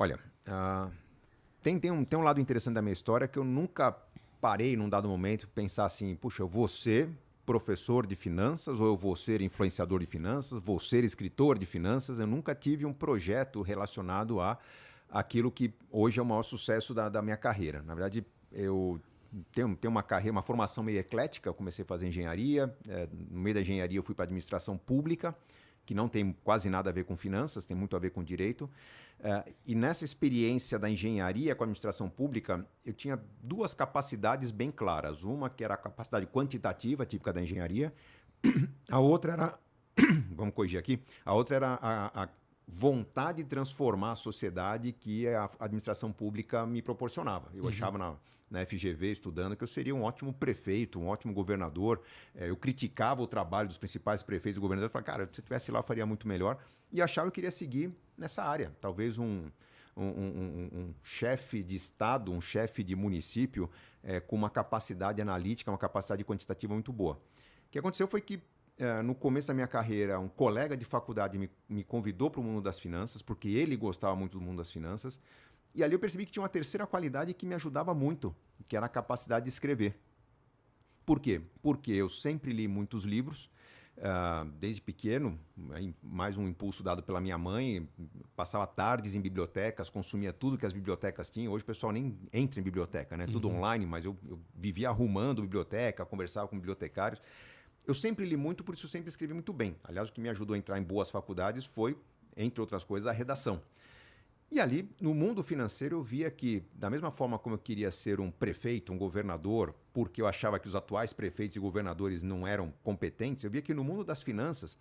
Olha, tem um lado interessante da minha história que eu nunca parei num dado momento pensar assim, puxa, eu vou ser professor de finanças ou eu vou ser influenciador de finanças, vou ser escritor de finanças. Eu nunca tive um projeto relacionado a aquilo que hoje é o maior sucesso da minha carreira. Na verdade, eu tenho uma carreira, uma formação meio eclética. Eu comecei a fazer engenharia, no meio da engenharia eu fui para administração pública, que não tem quase nada a ver com finanças, tem muito a ver com direito. E nessa experiência da engenharia com a administração pública, eu tinha duas capacidades bem claras. Uma que era a capacidade quantitativa, típica da engenharia. A outra era, vamos corrigir aqui, a outra era a vontade de transformar a sociedade que a administração pública me proporcionava. Eu achava na FGV, estudando, que eu seria um ótimo prefeito, um ótimo governador. Eu criticava o trabalho dos principais prefeitos e governadores. Eu falava, cara, se eu estivesse lá, eu faria muito melhor. E achava que eu queria seguir nessa área. Talvez um chefe de estado, um chefe de município com uma capacidade analítica, uma capacidade quantitativa muito boa. O que aconteceu foi que, no começo da minha carreira, um colega de faculdade me convidou para o mundo das finanças, porque ele gostava muito do mundo das finanças. E ali eu percebi que tinha uma terceira qualidade que me ajudava muito, que era a capacidade de escrever. Por quê? Porque eu sempre li muitos livros, desde pequeno, mais um impulso dado pela minha mãe, passava tardes em bibliotecas, consumia tudo que as bibliotecas tinham. Hoje o pessoal nem entra em biblioteca, né? Tudo online, mas eu vivia arrumando biblioteca, conversava com bibliotecários. Eu sempre li muito, por isso eu sempre escrevi muito bem. Aliás, o que me ajudou a entrar em boas faculdades foi, entre outras coisas, a redação. E ali, no mundo financeiro, eu via que, da mesma forma como eu queria ser um prefeito, um governador, porque eu achava que os atuais prefeitos e governadores não eram competentes, eu via que no mundo das finanças,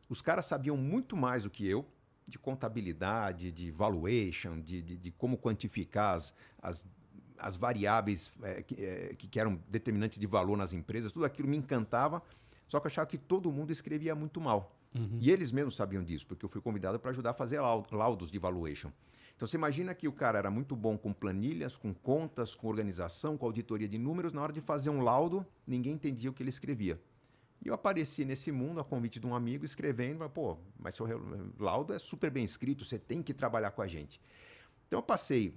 os caras sabiam muito mais do que eu, de contabilidade, de valuation, de como quantificar as variáveis que eram determinantes de valor nas empresas. Tudo aquilo me encantava, só que eu achava que todo mundo escrevia muito mal. E eles mesmos sabiam disso, porque eu fui convidado para ajudar a fazer laudos de valuation. Então, você imagina que o cara era muito bom com planilhas, com contas, com organização, com auditoria de números. Na hora de fazer um laudo, ninguém entendia o que ele escrevia. E eu apareci nesse mundo, a convite de um amigo, escrevendo. Pô, mas seu laudo é super bem escrito, você tem que trabalhar com a gente. Então, eu passei,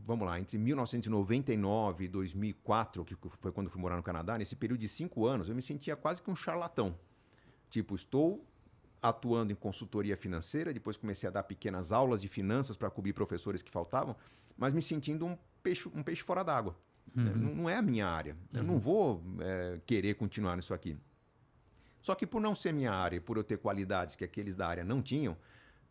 vamos lá, entre 1999 e 2004, que foi quando eu fui morar no Canadá, nesse período de 5 anos, eu me sentia quase que um charlatão. Tipo, estou atuando em consultoria financeira, depois comecei a dar pequenas aulas de finanças para cobrir professores que faltavam, mas me sentindo um peixe fora d'água. Não é a minha área. Eu não vou querer continuar nisso aqui. Só que por não ser minha área, por eu ter qualidades que aqueles da área não tinham,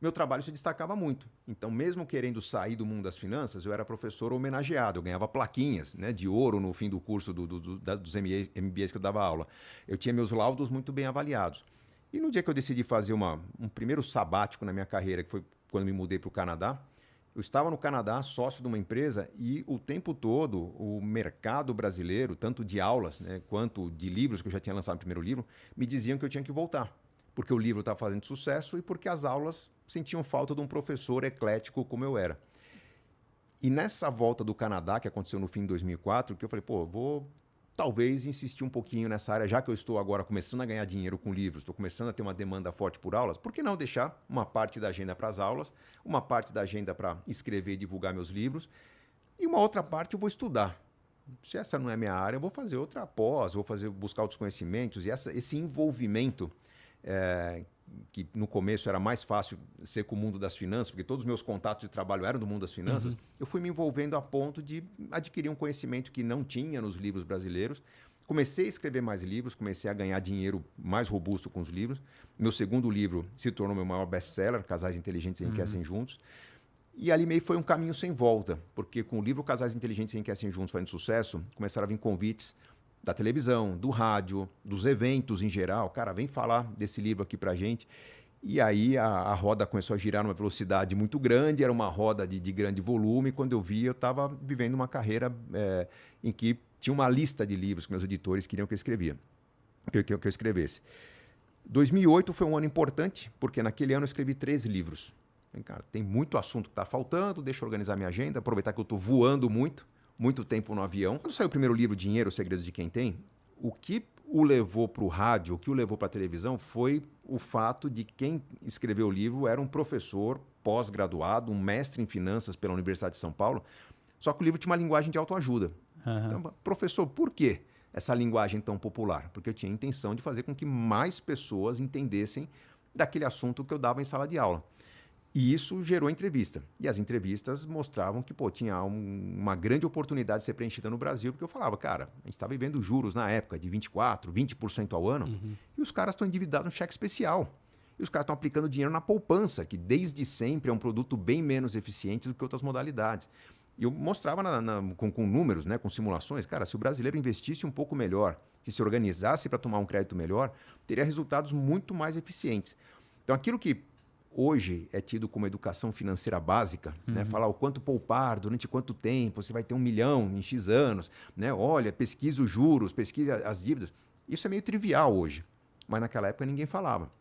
meu trabalho se destacava muito. Então, mesmo querendo sair do mundo das finanças, eu era professor homenageado. Eu ganhava plaquinhas, né, de ouro no fim do curso dos MBAs que eu dava aula. Eu tinha meus laudos muito bem avaliados. E no dia que eu decidi fazer um primeiro sabático na minha carreira, que foi quando me mudei para o Canadá, eu estava no Canadá, sócio de uma empresa, e o tempo todo o mercado brasileiro, tanto de aulas, né, quanto de livros, que eu já tinha lançado o primeiro livro, me diziam que eu tinha que voltar. Porque o livro estava fazendo sucesso e porque as aulas sentiam falta de um professor eclético como eu era. E nessa volta do Canadá, que aconteceu no fim de 2004, que eu falei, pô, vou talvez insistir um pouquinho nessa área, já que eu estou agora começando a ganhar dinheiro com livros, estou começando a ter uma demanda forte por aulas, por que não deixar uma parte da agenda para as aulas, uma parte da agenda para escrever e divulgar meus livros, e uma outra parte eu vou estudar. Se essa não é minha área, eu vou fazer outra pós, buscar outros conhecimentos, e esse envolvimento que no começo era mais fácil ser com o mundo das finanças, porque todos os meus contatos de trabalho eram do mundo das finanças, eu fui me envolvendo a ponto de adquirir um conhecimento que não tinha nos livros brasileiros. Comecei a escrever mais livros, comecei a ganhar dinheiro mais robusto com os livros. Meu segundo livro se tornou meu maior best-seller, Casais Inteligentes Enriquecem Juntos. E ali meio foi um caminho sem volta, porque com o livro Casais Inteligentes Enriquecem Juntos fazendo sucesso, começaram a vir convites da televisão, do rádio, dos eventos em geral. Cara, vem falar desse livro aqui pra gente. E aí a roda começou a girar numa velocidade muito grande, era uma roda de grande volume. Quando eu vi, eu estava vivendo uma carreira em que tinha uma lista de livros que meus editores queriam que eu escrevesse. 2008 foi um ano importante, porque naquele ano eu escrevi 3 livros. Cara, tem muito assunto que está faltando, deixa eu organizar minha agenda, aproveitar que eu estou voando muito tempo no avião. Quando saiu o primeiro livro, Dinheiro, Os Segredos de Quem Tem, o que o levou para o rádio, o que o levou para a televisão foi o fato de quem escreveu o livro era um professor pós-graduado, um mestre em finanças pela Universidade de São Paulo, só que o livro tinha uma linguagem de autoajuda. Então, professor, por quê essa linguagem tão popular? Porque eu tinha a intenção de fazer com que mais pessoas entendessem daquele assunto que eu dava em sala de aula. E isso gerou entrevista. E as entrevistas mostravam que tinha uma grande oportunidade de ser preenchida no Brasil, porque eu falava, cara, a gente está vivendo juros na época de 24%, 20% ao ano, e os caras estão endividados no cheque especial. E os caras estão aplicando dinheiro na poupança, que desde sempre é um produto bem menos eficiente do que outras modalidades. E eu mostrava com números, né, com simulações, cara, se o brasileiro investisse um pouco melhor, se organizasse para tomar um crédito melhor, teria resultados muito mais eficientes. Então, aquilo que hoje é tido como educação financeira básica, né? Falar o quanto poupar, durante quanto tempo, você vai ter 1 milhão em X anos, né? Olha, pesquisa os juros, pesquisa as dívidas. Isso é meio trivial hoje, mas naquela época ninguém falava.